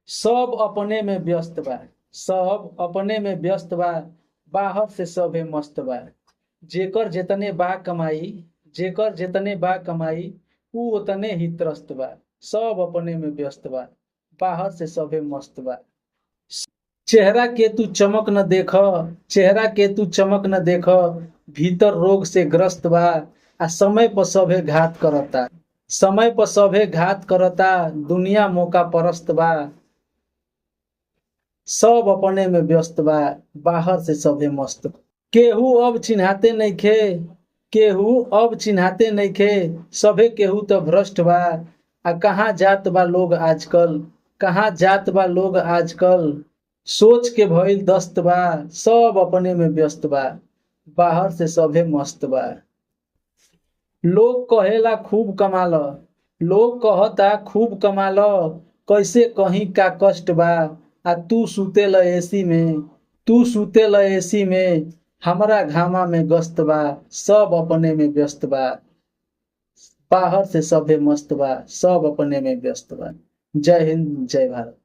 सब अपने में व्यस्त बा। सब अपने में व्यस्त बा। बाहर से सभे मस्त बा। जेकर जेतने बा कमाई, जेकर जेतने बा कमाई, ऊ उतने ही त्रस्त बा। सब अपने में व्यस्त बा। बाहर से सभे मस्त बा। चेहरा के तू चमक न देख, चेहरा के तू चमक न देख, भीतर रोग से ग्रस्त बा। आ समय पर सभे घात करता। समय पर सभे घात करता। दुनिया मौका परस्त बा। सब अपने में व्यस्त बा। बाहर से सभे मस्त बा। केहू अब चिन्हाते नइखे, केहू अब चिन्हाते नइखे, सभे केहू तो भ्रष्ट बा। आ कहाँ जात बा लोग आजकल, कहाँ जात बा लोग आजकल, सोच के भइल दस्त बा। सब अपने में व्यस्त बा। बाहर से सभे मस्त बा। लोग कहेला खूब कमाल, लोग कहता खूब कमाल, कैसे कहीं का कष्ट बा। आ तू सुतेला एसी में, तू सुतेला एसी में, हमरा घामा में गस्त बा। सब अपने में व्यस्त बा। बाहर से सभे मस्त बा। सब अपने में व्यस्त बा। जय हिंद, जय भारत।